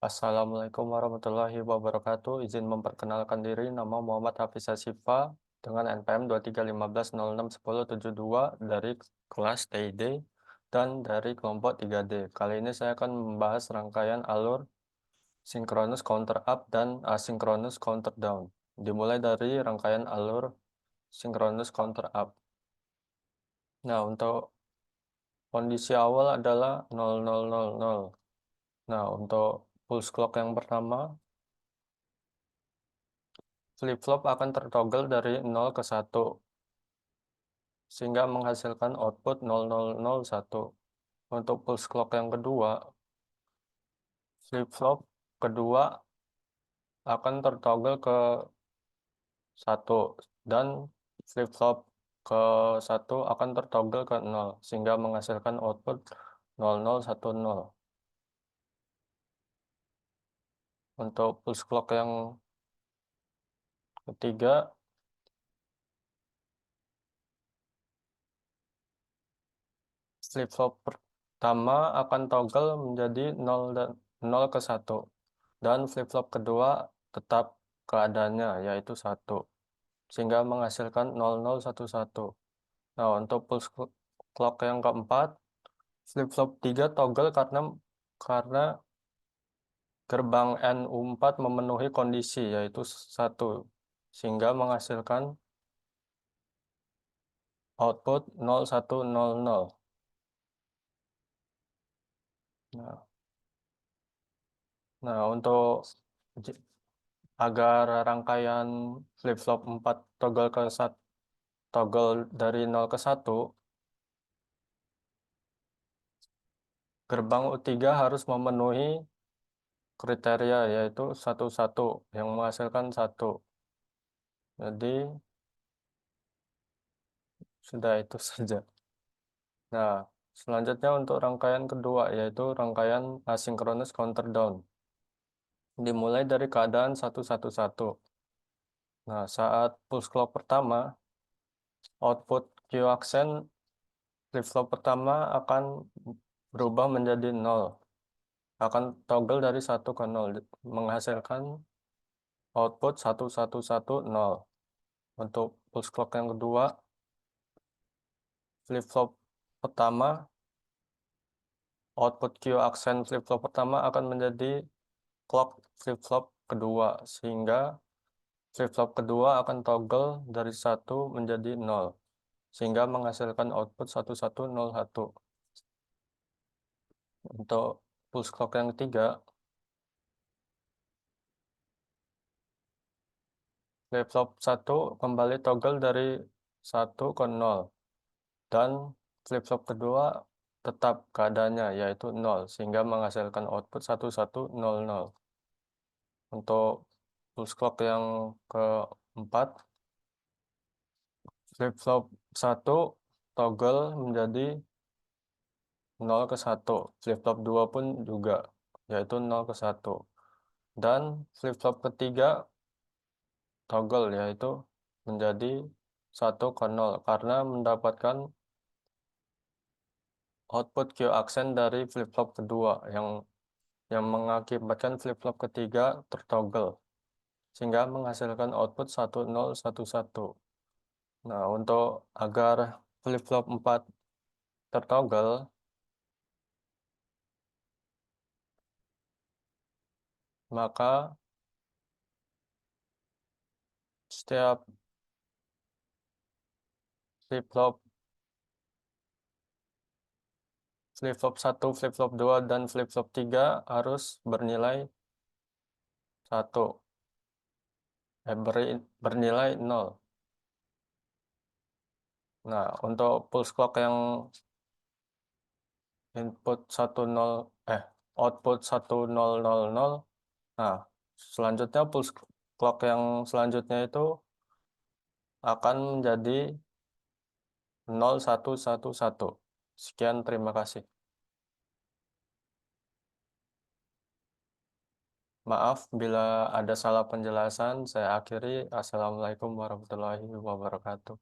Assalamualaikum warahmatullahi wabarakatuh. Izin memperkenalkan diri, nama Muhammad Hafiza Syifa dengan NPM 2315061072 dari kelas TID dan dari kelompok 3D. Kali ini saya akan membahas rangkaian alur sinkronus counter up dan asinkronus counter down. Dimulai dari rangkaian alur sinkronus counter up. Nah, untuk kondisi awal adalah 0000. Nah, untuk pulse clock yang pertama, flip-flop akan tertoggle dari 0 ke 1, sehingga menghasilkan output 0001. Untuk pulse clock yang kedua, flip-flop kedua akan tertoggle ke 1, dan flip-flop ke 1 akan tertoggle ke 0, sehingga menghasilkan output 0010. Untuk pulse clock yang ketiga, flip-flop pertama akan toggle menjadi 0 dan 0 ke 1, dan flip-flop kedua tetap keadaannya yaitu 1, sehingga menghasilkan 0011. Nah, untuk pulse clock yang keempat, flip-flop 3 toggle karena gerbang NU4 memenuhi kondisi yaitu 1, sehingga menghasilkan output 0100. Nah, untuk agar rangkaian flip-flop 4 toggle ke 1, toggle dari 0 ke 1, gerbang U3 harus memenuhi kriteria yaitu 11 yang menghasilkan 1. Jadi sudah itu saja. Nah, selanjutnya untuk rangkaian kedua yaitu rangkaian asinkronus counter down. Dimulai dari keadaan 111. Nah, saat pulse clock pertama, output Q aksen flip-flop pertama akan berubah menjadi 0. Akan toggle dari 1 ke 0, menghasilkan output 1110. Untuk pulse clock yang kedua, flip-flop pertama, output Q aksen flip-flop pertama akan menjadi clock flip-flop kedua, sehingga flip-flop kedua akan toggle dari 1 menjadi 0, sehingga menghasilkan output 1101. Untuk pulse clock yang ketiga, flip-flop 1 kembali toggle dari 1 ke 0, dan flip-flop kedua tetap keadaannya yaitu 0, sehingga menghasilkan output 1100. Untuk pulse clock yang keempat, flip-flop 1 toggle menjadi 0 ke 1, flip-flop 2 pun juga yaitu 0 ke 1, dan flip-flop ketiga toggle yaitu menjadi 1 ke 0 karena mendapatkan output Q aksen dari flip-flop kedua yang mengakibatkan flip-flop ketiga tertoggle, sehingga menghasilkan output 1011. Nah, untuk agar flip-flop 4 tertoggle, maka setiap flip-flop 1, flip-flop 2, dan flip-flop 3 harus bernilai 1, bernilai 0. Nah, untuk pulse clock yang input 10 output 1000. Nah, selanjutnya pulse clock yang selanjutnya itu akan menjadi 0111. Sekian, terima kasih. Maaf bila ada salah penjelasan, saya akhiri. Assalamualaikum warahmatullahi wabarakatuh.